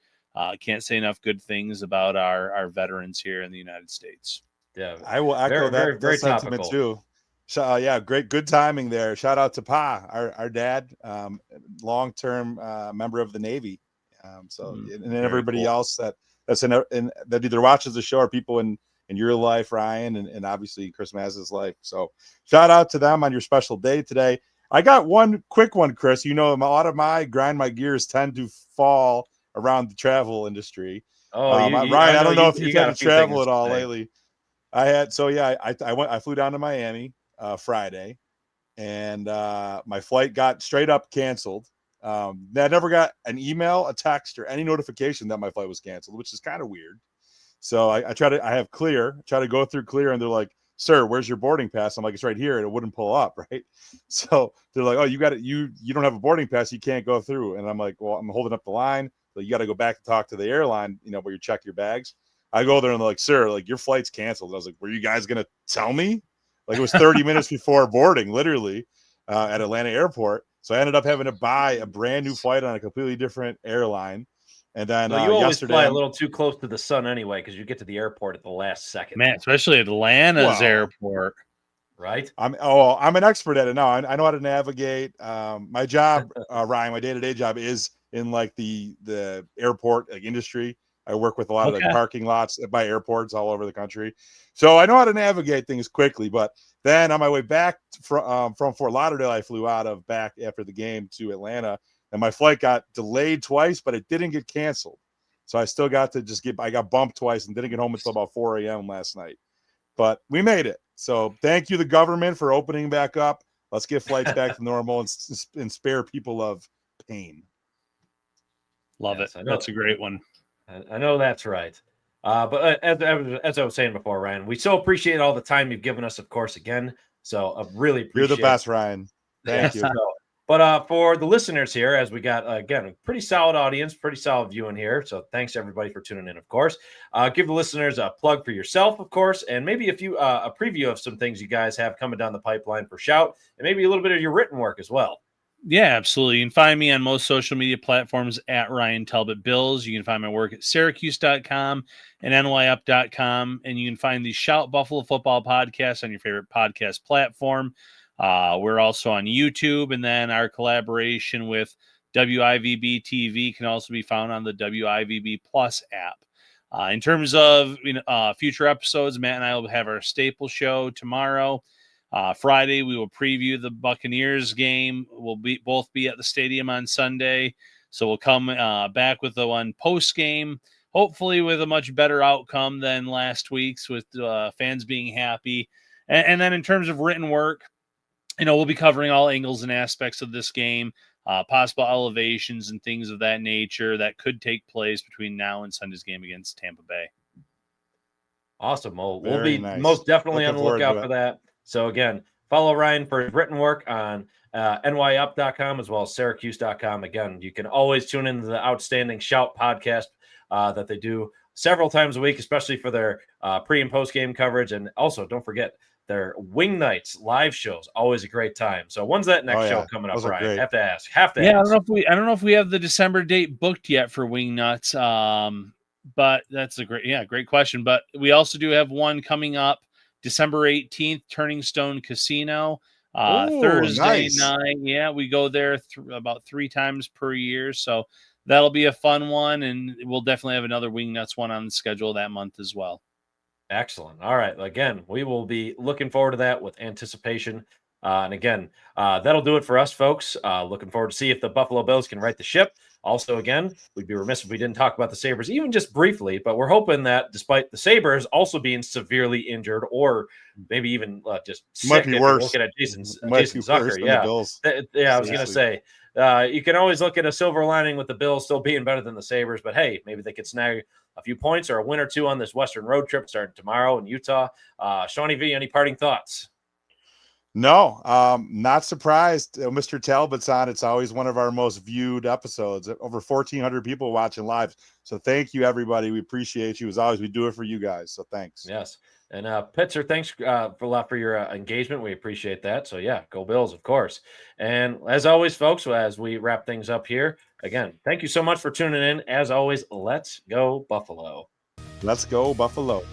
can't say enough good things about our veterans here in the United States. Yeah, I will echo that very sentiment topical. Too. So good timing there. Shout out to Pa, our dad, long-term member of the Navy. And everybody else that's that either watches the show or people in your life, Ryan, and obviously Chris Maz's life. So shout out to them on your special day today. I got one quick one, Chris. A lot of my grind my gears tend to fall around the travel industry. Ryan, I don't know if you've had to travel at all lately. I flew down to Miami Friday, and my flight got straight up canceled. I never got an email, a text, or any notification that my flight was canceled, which is kind of weird. So I have Clear, try to go through Clear, and they're like, "Sir, where's your boarding pass?" I'm like, "It's right here," and it wouldn't pull up, right? So they're like, "Oh, you got it. You don't have a boarding pass, you can't go through." And I'm like, "Well, I'm holding up the line. So you got to go back and talk to the airline, where you check your bags." I go there and they're like, "Sir, like your flight's canceled." I was like, "Were you guys gonna tell me?" Like it was 30 minutes before boarding, literally, at Atlanta Airport. So I ended up having to buy a brand new flight on a completely different airline. And then you always fly a little too close to the sun anyway, because you get to the airport at the last second. Man, especially Atlanta's airport, right? I'm an expert at it now. I know how to navigate. My job, Ryan, my day-to-day job is in like the airport industry. I work with a lot of parking lots by airports all over the country, so I know how to navigate things quickly. But then on my way back from Fort Lauderdale, I flew out of back after the game to Atlanta. And my flight got delayed twice, but it didn't get canceled. So I still got to I got bumped twice and didn't get home until about 4 a.m. last night. But we made it. So thank you, the government, for opening back up. Let's get flights back to normal and spare people of pain. Love it. That's a great one. I know that's right. But as I was saying before, Ryan, we so appreciate all the time you've given us, of course, again. So I really appreciate it. You're the best, Ryan. Thank you. But for the listeners here, as we got, again, a pretty solid audience, pretty solid viewing here. So thanks, everybody, for tuning in, of course. Give the listeners a plug for yourself, of course, and maybe a preview of some things you guys have coming down the pipeline for Shout, and maybe a little bit of your written work as well. Yeah, absolutely. You can find me on most social media platforms at Ryan Talbot Bills. You can find my work at Syracuse.com and NYUp.com. And you can find the Shout Buffalo Football podcast on your favorite podcast platform. We're also on YouTube, and then our collaboration with WIVB TV can also be found on the WIVB Plus app. In terms of future episodes, Matt and I will have our staple show tomorrow. Friday, we will preview the Buccaneers game. We'll both be at the stadium on Sunday, so we'll come back with the one post game, hopefully with a much better outcome than last week's, with fans being happy. And then in terms of written work, we'll be covering all angles and aspects of this game, possible elevations and things of that nature that could take place between now and Sunday's game against Tampa Bay. Awesome. Well, we'll be most definitely on the lookout for that. So again, follow Ryan for his written work on NYUp.com as well as Syracuse.com. Again, you can always tune into the Outstanding Shout podcast that they do several times a week, especially for their pre and post game coverage. And also, don't forget, their Wing Nights live shows, always a great time. So when's that next show coming up, Ryan? Great. Have to ask. I don't know if we have the December date booked yet for Wing Nuts. But that's a great question. But we also do have one coming up December 18th, Turning Stone Casino. Thursday night. Yeah, we go there about 3 times per year. So that'll be a fun one. And we'll definitely have another Wing Nuts one on the schedule that month as well. Excellent. All right. Again, we will be looking forward to that with anticipation. And again, that'll do it for us, folks. Looking forward to see if the Buffalo Bills can right the ship. Also, again, we'd be remiss if we didn't talk about the Sabres, even just briefly, but we're hoping that despite the Sabres also being severely injured or maybe even just sick, might be worse. Looking at Jason Zucker. I was going to say, you can always look at a silver lining with the Bills still being better than the Sabres, but hey, maybe they could snag a few points or a win or two on this Western road trip starting tomorrow in Utah. Shawnee V, any parting thoughts? No, not surprised. Mr. Talbot's on. It's always one of our most viewed episodes. Over 1,400 people watching live. So thank you, everybody. We appreciate you. As always, we do it for you guys. So thanks. Yes. And Pitzer, thanks for a lot for your engagement. We appreciate that. So yeah, go Bills, of course. And as always, folks, as we wrap things up here, again, thank you so much for tuning in. As always, let's go Buffalo. Let's go Buffalo.